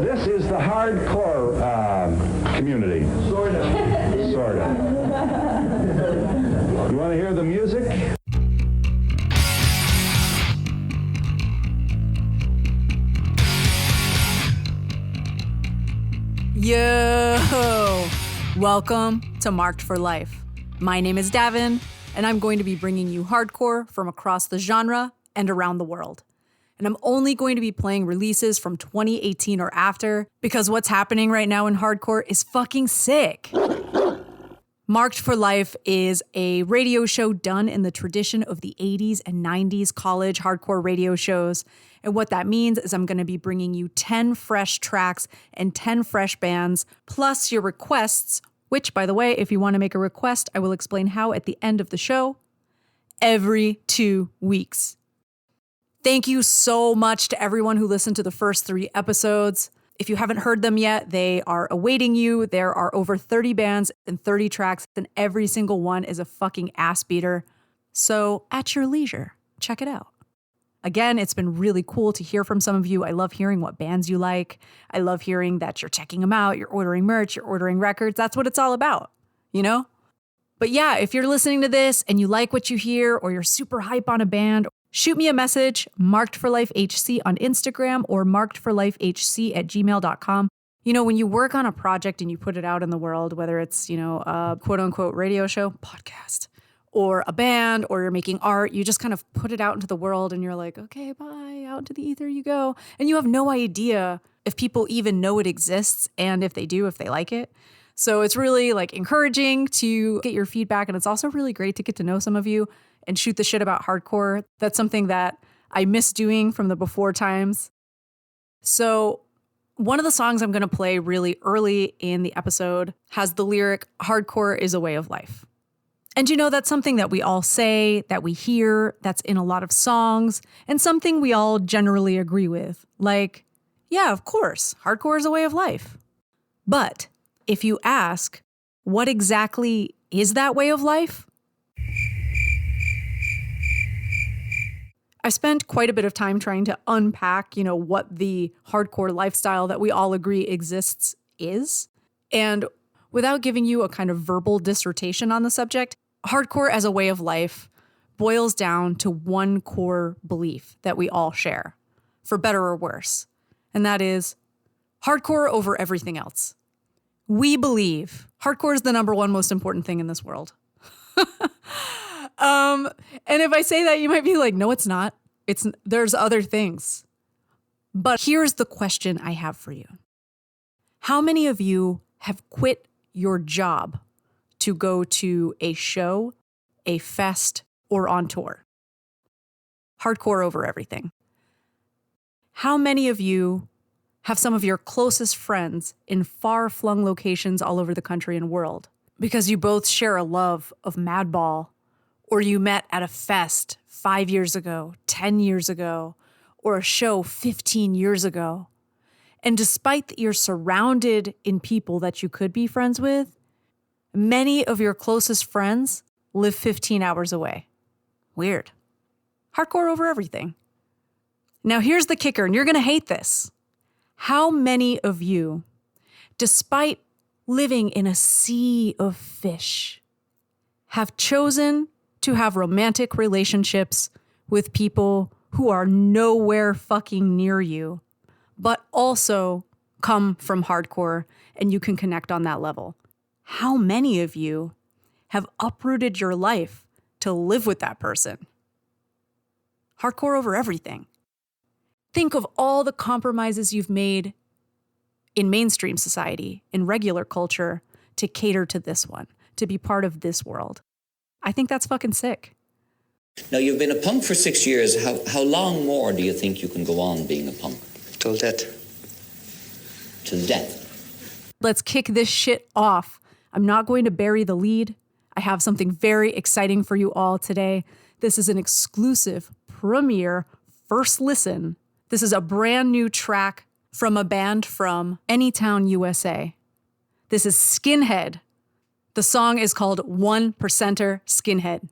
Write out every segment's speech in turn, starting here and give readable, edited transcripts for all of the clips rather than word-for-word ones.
This is the hardcore community. Sorta. You want to hear the music? Yo! Welcome to Marked for Life. My name is Davin, and I'm going to be bringing you hardcore from across the genre and around the world. And I'm only going to be playing releases from 2018 or after, because what's happening right now in hardcore is fucking sick. Marked for Life is a radio show done in the tradition of the 80s and 90s college hardcore radio shows. And what that means is I'm going to be bringing you 10 fresh tracks and 10 fresh bands, plus your requests, which, by the way, if you want to make a request, I will explain how at the end of the show, every 2 weeks. Thank you so much to everyone who listened to the first 3 episodes. If you haven't heard them yet, they are awaiting you. There are over 30 bands and 30 tracks, and every single one is a fucking ass beater. So at your leisure, check it out. Again, it's been really cool to hear from some of you. I love hearing what bands you like. I love hearing that you're checking them out, you're ordering merch, you're ordering records. That's what it's all about, you know? But yeah, if you're listening to this and you like what you hear or you're super hype on a band, shoot me a message, markedforlifehc on Instagram or markedforlifehc@gmail.com. You know, when you work on a project and you put it out in the world, whether it's, you know, a quote unquote radio show, podcast, or a band, or you're making art, you just kind of put it out into the world and you're like, okay, bye, out into the ether you go. And you have no idea if people even know it exists, and if they do, if they like it. So it's really like encouraging to get your feedback. And it's also really great to get to know some of you and shoot the shit about hardcore. That's something that I miss doing from the before times. So one of the songs I'm going to play really early in the episode has the lyric, "Hardcore is a way of life." And you know, that's something that we all say, that we hear, that's in a lot of songs, and something we all generally agree with. Like, yeah, of course, hardcore is a way of life. But if you ask, what exactly is that way of life? I spent quite a bit of time trying to unpack, you know, what the hardcore lifestyle that we all agree exists is. And without giving you a kind of verbal dissertation on the subject, hardcore as a way of life boils down to one core belief that we all share, for better or worse. And that is hardcore over everything else. We believe hardcore is the number one most important thing in this world. And if I say that, you might be like, no, it's not. There's other things. But here's the question I have for you. How many of you have quit your job to go to a show, a fest, or on tour? Hardcore over everything. How many of you have some of your closest friends in far-flung locations all over the country and world because you both share a love of Madball, or you met at a fest 5 years ago, 10 years ago, or a show 15 years ago? And despite that you're surrounded in people that you could be friends with, many of your closest friends live 15 hours away. Weird. Hardcore over everything. Now here's the kicker, and you're going to hate this. How many of you, despite living in a sea of fish, have chosen to have romantic relationships with people who are nowhere fucking near you, but also come from hardcore and you can connect on that level? How many of you have uprooted your life to live with that person? Hardcore over everything. Think of all the compromises you've made in mainstream society, in regular culture, to cater to this one, to be part of this world. I think that's fucking sick. Now, you've been a punk for 6 years. How long more do you think you can go on being a punk? Till death. Till death. Let's kick this shit off. I'm not going to bury the lead. I have something very exciting for you all today. This is an exclusive premiere first listen. This is a brand new track from a band from Anytown, USA. This is Skinhead. The song is called 1%er Skinhead.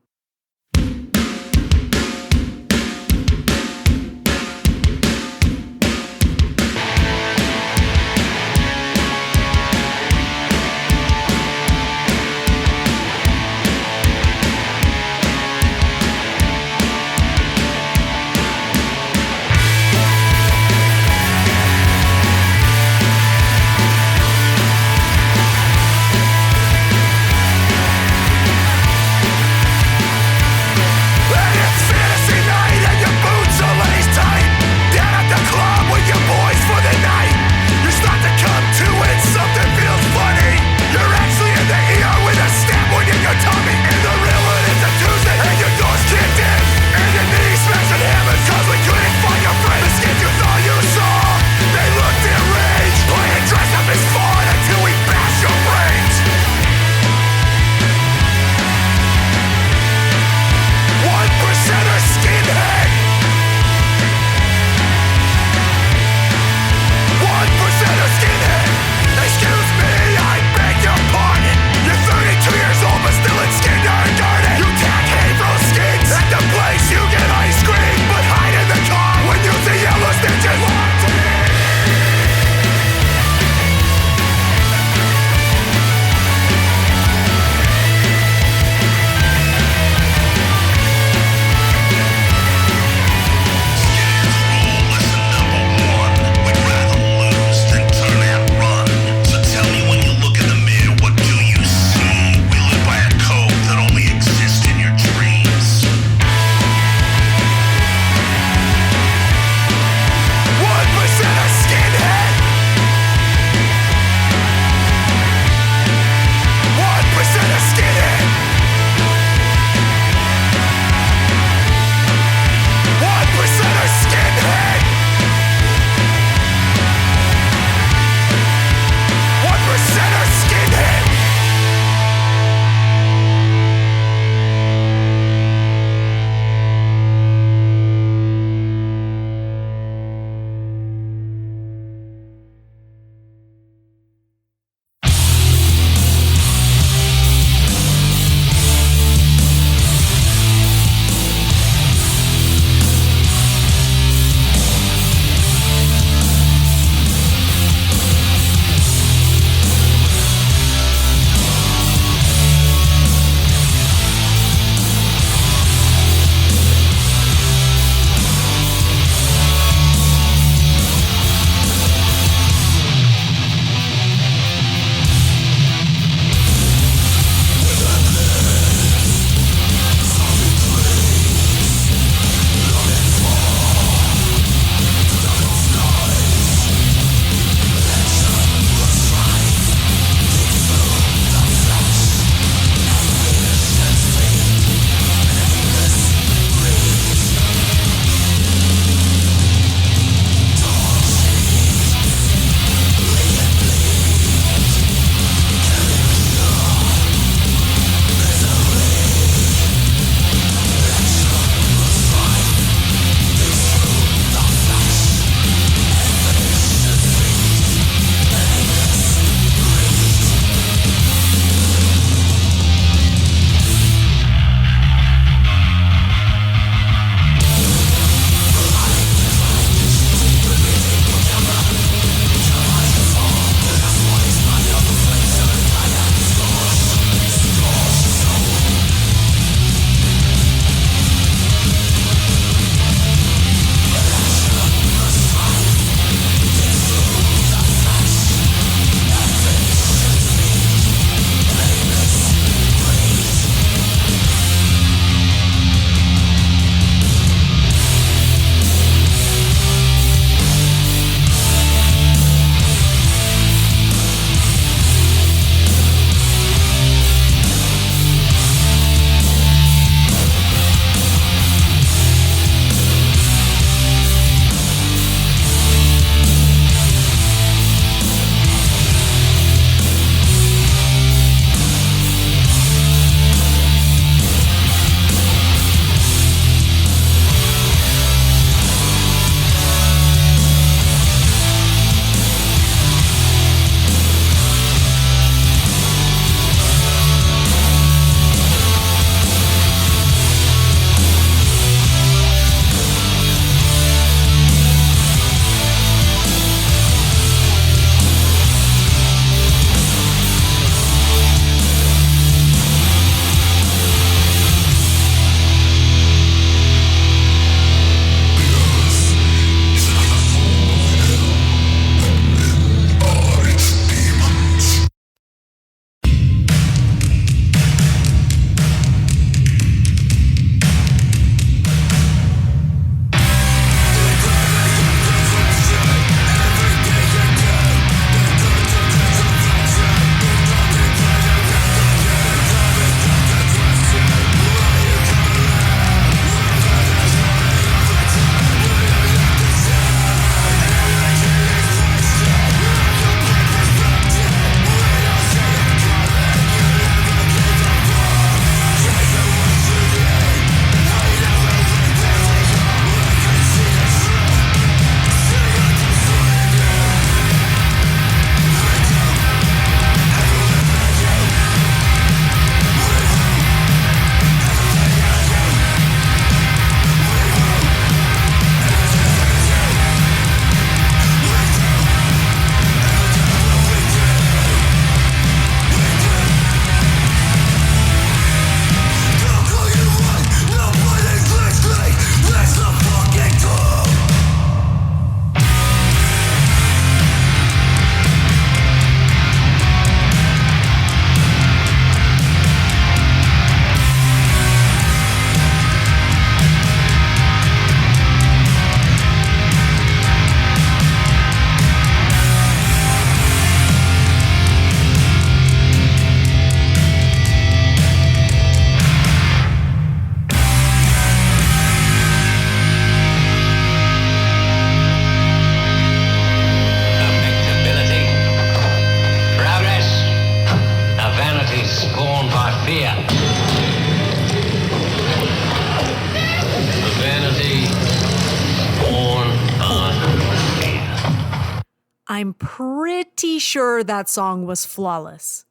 I'm pretty sure that song was flawless.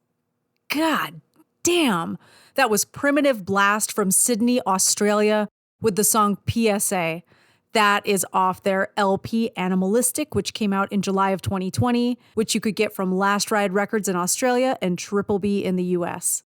God damn. That was Primitive Blast from Sydney, Australia, with the song PSA. That is off their LP Animalistic, which came out in July of 2020, which you could get from Last Ride Records in Australia and Triple B in the US.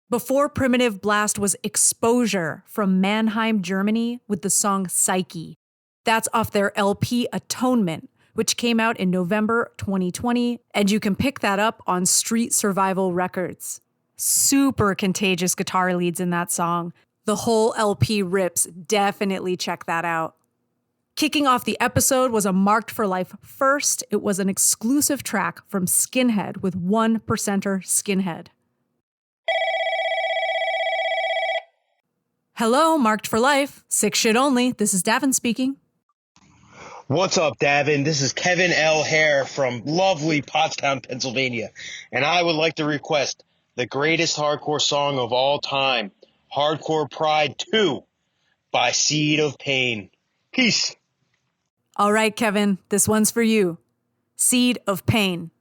Before Primitive Blast was Exposure from Mannheim, Germany, with the song Psyche. That's off their LP Atonement, which came out in November 2020, and you can pick that up on Street Survival Records. Super contagious guitar leads in that song. The whole LP rips. Definitely check that out. Kicking off the episode was a Marked for Life first. It was an exclusive track from Skinhead with 1% Skinhead. Hello, Marked for Life. Sick shit only. This is Davin speaking. What's up, Davin? This is Kevin L. Hare from lovely Pottstown, Pennsylvania, and I would like to request the greatest hardcore song of all time, Hardcore Pride 2 by Seed of Pain. Peace. All right, Kevin, this one's for you. Seed of Pain.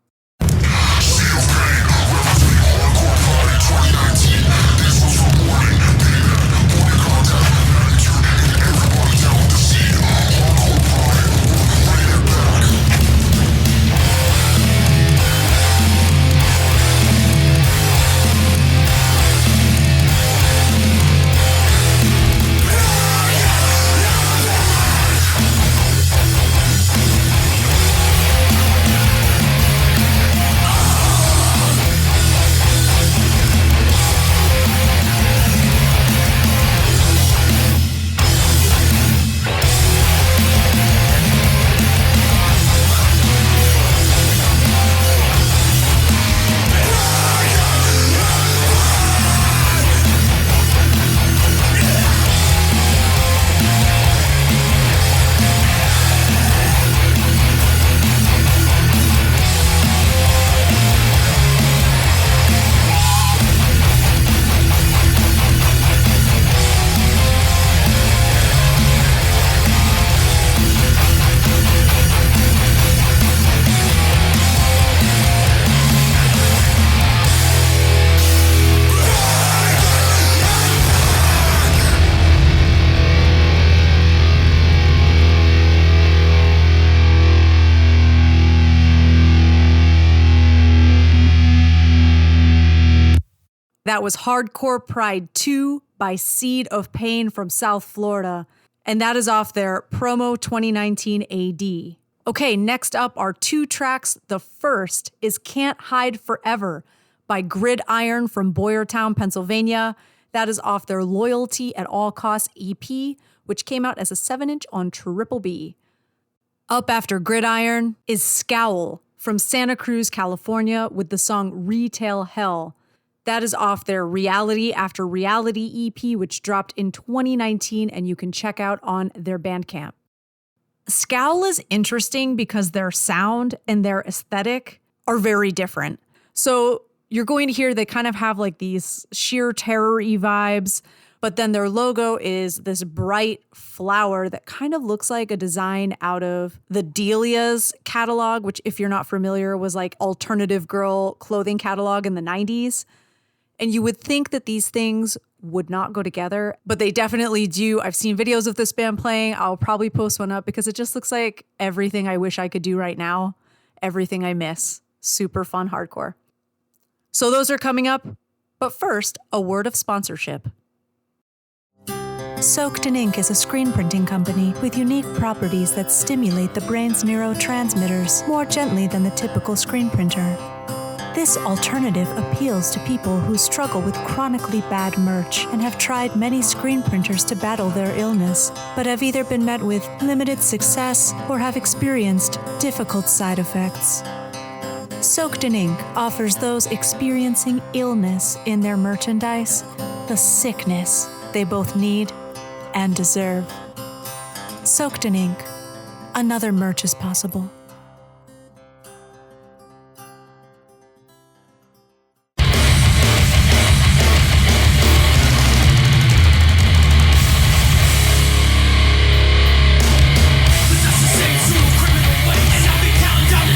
That was Hardcore Pride 2 by Seed of Pain from South Florida, and that is off their Promo 2019 AD. Okay, next up are two tracks. The first is Can't Hide Forever by Gridiron from Boyertown, Pennsylvania. That is off their Loyalty at All Costs EP, which came out as a 7-inch on Triple B. Up after Gridiron is Scowl from Santa Cruz, California, with the song Retail Hell. That is off their Reality After Reality EP, which dropped in 2019, and you can check out on their Bandcamp. Scowl is interesting because their sound and their aesthetic are very different. So you're going to hear they kind of have like these sheer terror-y vibes, but then their logo is this bright flower that kind of looks like a design out of the Delia's catalog, which, if you're not familiar, was like alternative girl clothing catalog in the 90s. And you would think that these things would not go together, but they definitely do. I've seen videos of this band playing. I'll probably post one up because it just looks like everything I wish I could do right now, everything I miss. Super fun hardcore. So those are coming up. But first, a word of sponsorship. Soaked in Ink is a screen printing company with unique properties that stimulate the brain's neurotransmitters more gently than the typical screen printer. This alternative appeals to people who struggle with chronically bad merch and have tried many screen printers to battle their illness, but have either been met with limited success or have experienced difficult side effects. Soaked in Ink offers those experiencing illness in their merchandise the sickness they both need and deserve. Soaked in Ink. Another merch is possible. Down the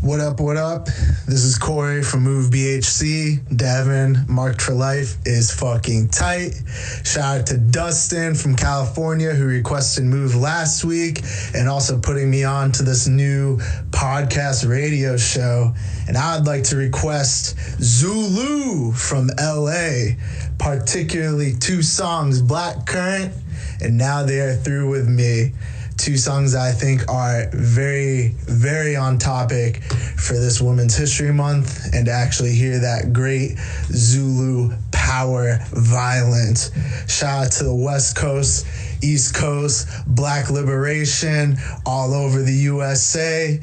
What up, what up? This is Corey from Move BHC. Davin, Marked for Life is fucking tight. Shout out to Dustin from California who requested Move last week and also putting me on to this new podcast radio show. And I'd like to request ZULU from LA, particularly two songs, Blackcurrant and Now They Are Through With Me. Two songs that I think are very, very on topic for this Women's History Month, and to actually hear that great Zulu power violence. Shout out to the West Coast, East Coast, Black liberation all over the USA.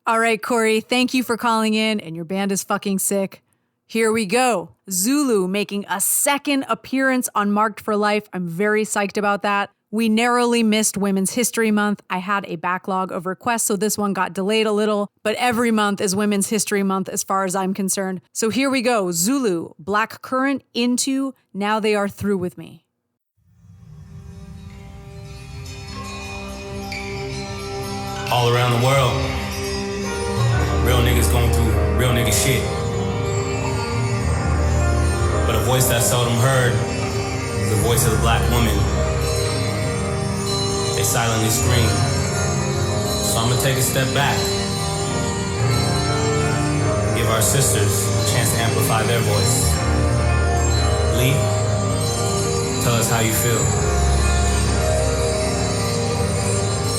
All right, Corey, thank you for calling in, and your band is fucking sick. Here we go. ZULU making a second appearance on Marked for Life. I'm very psyched about that. We narrowly missed Women's History Month. I had a backlog of requests, so this one got delayed a little, but every month is Women's History Month as far as I'm concerned. So here we go. ZULU, Blackcurrant into Now They Are Through With Me. All around the world, real niggas going through real nigga shit. But a voice that's seldom heard is the voice of the black woman. They silently scream. So I'm gonna take a step back. Give our sisters a chance to amplify their voice. Lee, tell us how you feel.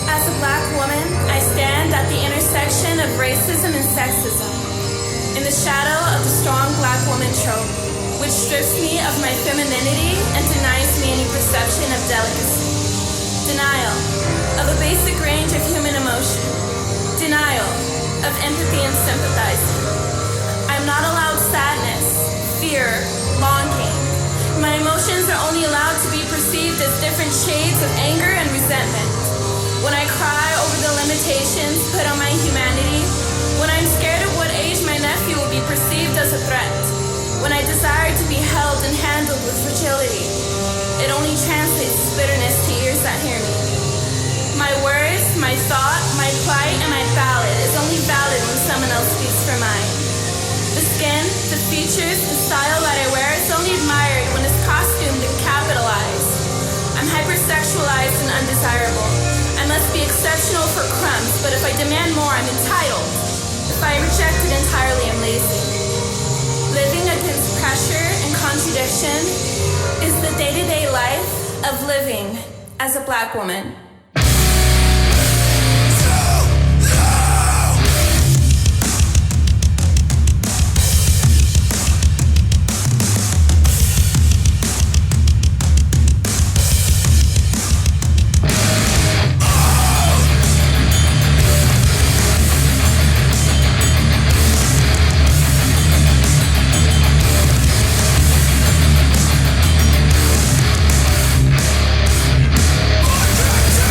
As a black woman, I stand at the intersection of racism and sexism, in the shadow of the strong black woman trope, which strips me of my femininity and denies me any perception of delicacy. Denial of a basic range of human emotion. Denial of empathy and sympathizing. I'm not allowed sadness, fear, longing. My emotions are only allowed to be perceived as different shades of anger and resentment. When I cry over the limitations put on my humanity, when I'm scared of what age my nephew will be perceived as a threat, when I desire to be held and handled with fragility, it only translates as bitterness to ears that hear me. My words, my thought, my plight, and my ballad is only valid when someone else speaks for mine. The skin, the features, the style that I wear is only admired when it's costumed and capitalized. I'm hypersexualized and undesirable. I must be exceptional for crumbs, but if I demand more, I'm entitled. If I reject it entirely, I'm lazy. Living against pressure and contradiction is the day-to-day life of living as a black woman. Protect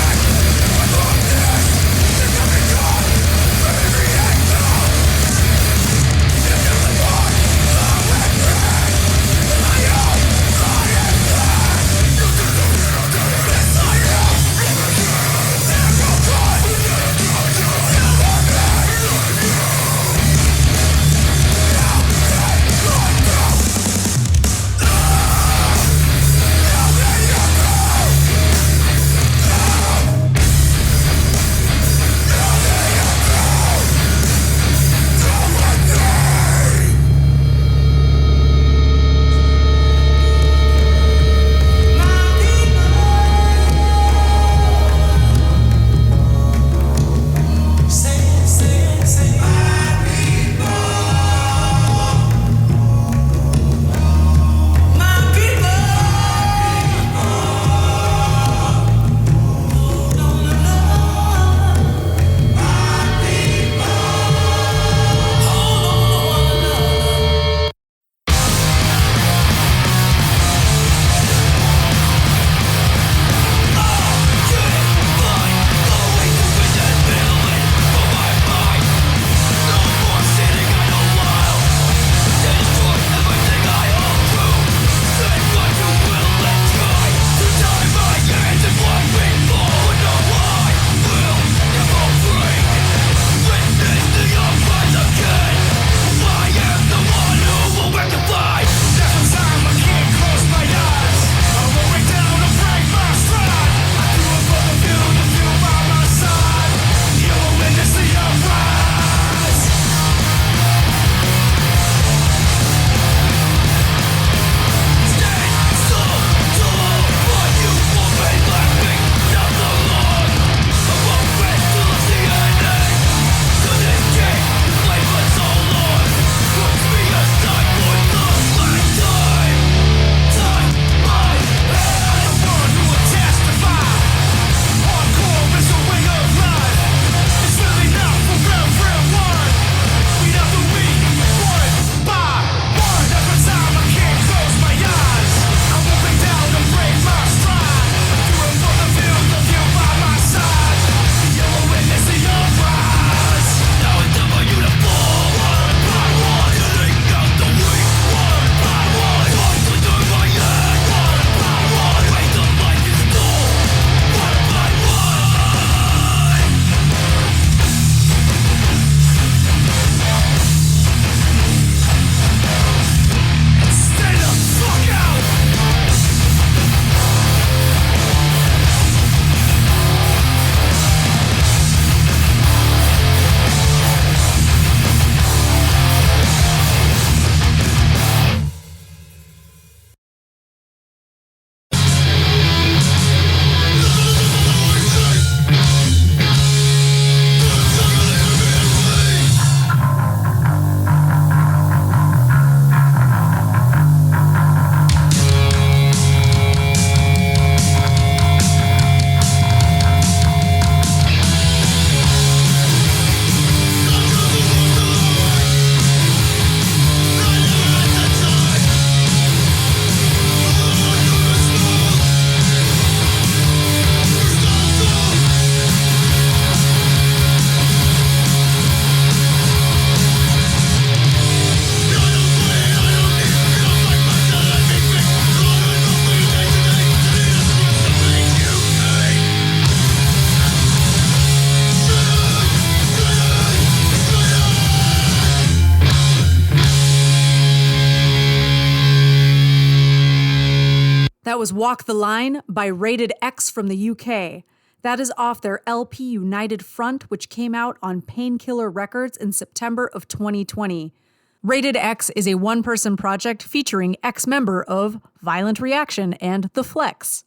That was Walk the Line by Rated X from the UK. That is off their LP United Front, which came out on Painkiller Records in September of 2020. Rated X is a one-person project featuring ex-member of Violent Reaction and The Flex.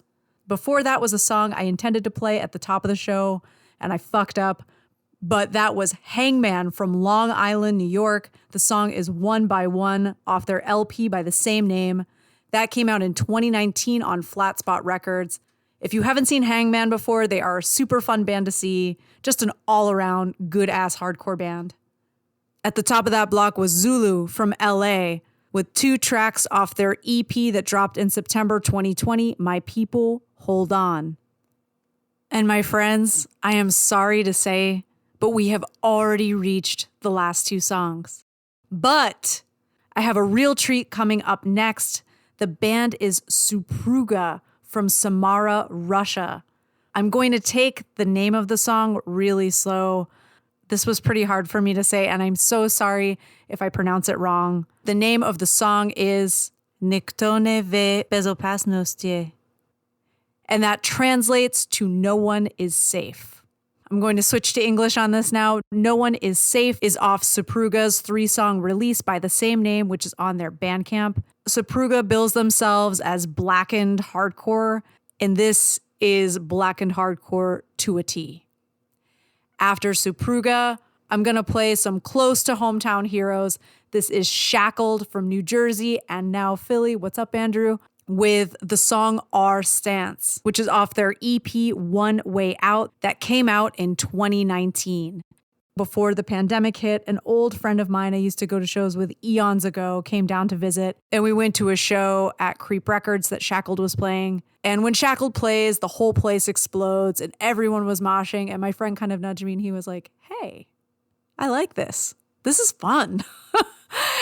Before that was a song I intended to play at the top of the show, and I fucked up. But that was Hangman from Long Island, New York. The song is One by One off their LP by the same name. That came out in 2019 on Flat Spot Records. If you haven't seen Hangman before, they are a super fun band to see. Just an all-around good-ass hardcore band. At the top of that block was ZULU from LA with 2 tracks off their EP that dropped in September 2020, My People, Hold On. And my friends, I am sorry to say, but we have already reached the last 2 songs. But I have a real treat coming up next. The band is Supruga from Samara, Russia. I'm going to take the name of the song really slow. This was pretty hard for me to say, and I'm so sorry if I pronounce it wrong. The name of the song is Nikto bezopasnosti. And that translates to No One Is Safe. I'm going to switch to English on this now. No One Is Safe is off Supruga's 3-song release by the same name, which is on their Bandcamp. Supruga bills themselves as blackened hardcore, and this is blackened hardcore to a T. After Supruga, I'm going to play some close to hometown heroes. This is Shackled from New Jersey and now Philly. What's up, Andrew? With the song Our Stance, which is off their EP One Way Out that came out in 2019. Before the pandemic hit, an old friend of mine I used to go to shows with eons ago came down to visit, and we went to a show at Creep Records that Shackled was playing. And when Shackled plays, the whole place explodes and everyone was moshing, and my friend kind of nudged me and he was like, hey, I like this. This is fun.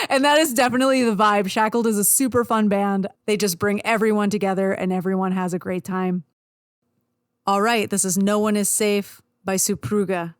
And that is definitely the vibe. Shackled is a super fun band. They just bring everyone together and everyone has a great time. All right, this is No One Is Safe by Supruga.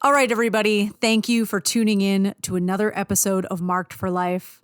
All right, everybody. Thank you for tuning in to another episode of Marked for Life.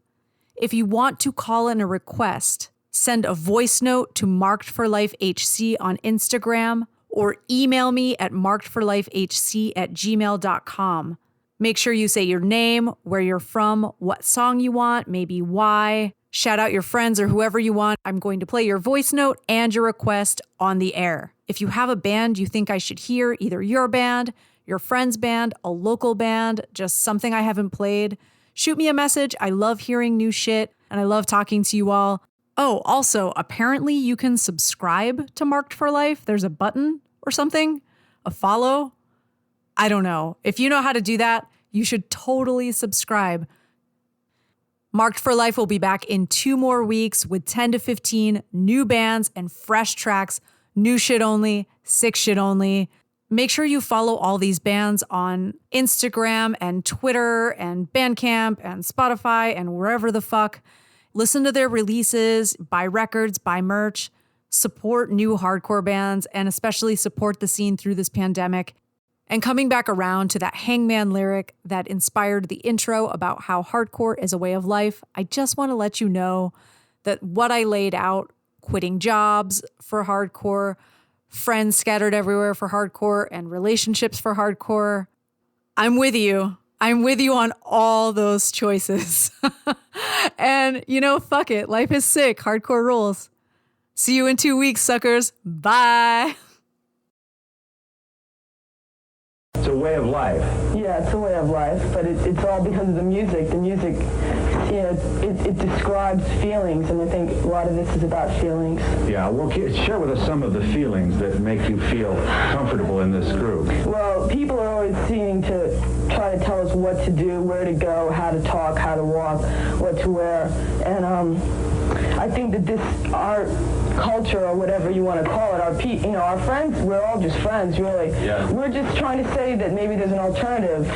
If you want to call in a request, send a voice note to markedforlifehc on Instagram or email me at markedforlifehc@gmail.com. Make sure you say your name, where you're from, what song you want, maybe why. Shout out your friends or whoever you want. I'm going to play your voice note and your request on the air. If you have a band you think I should hear, either your band, your friend's band, a local band, just something I haven't played, shoot me a message. I love hearing new shit and I love talking to you all. Oh, also, apparently you can subscribe to Marked for Life. There's a button or something, a follow. I don't know. If you know how to do that, you should totally subscribe. Marked for Life will be back in 2 more weeks with 10 to 15 new bands and fresh tracks, new shit only, sick shit only. Make sure you follow all these bands on Instagram and Twitter and Bandcamp and Spotify and wherever the fuck. Listen to their releases, buy records, buy merch, support new hardcore bands, and especially support the scene through this pandemic. And coming back around to that Hangman lyric that inspired the intro about how hardcore is a way of life, I just want to let you know that what I laid out, quitting jobs for hardcore, friends scattered everywhere for hardcore, and relationships for hardcore, I'm with you. I'm with you on all those choices. And, fuck it. Life is sick. Hardcore rules. See you in 2 weeks, suckers. Bye. It's a way of life. Yeah, it's a way of life, but it's all because of the music. The music, it describes feelings, and I think a lot of this is about feelings. Yeah, well, share with us some of the feelings that make you feel comfortable in this group. Well, people are always seeming to try to tell us what to do, where to go, how to talk, how to walk, what to wear, and I think that our culture, or whatever you want to call it, our friends, we're all just friends, really. Yeah. We're just trying to say that maybe there's an alternative,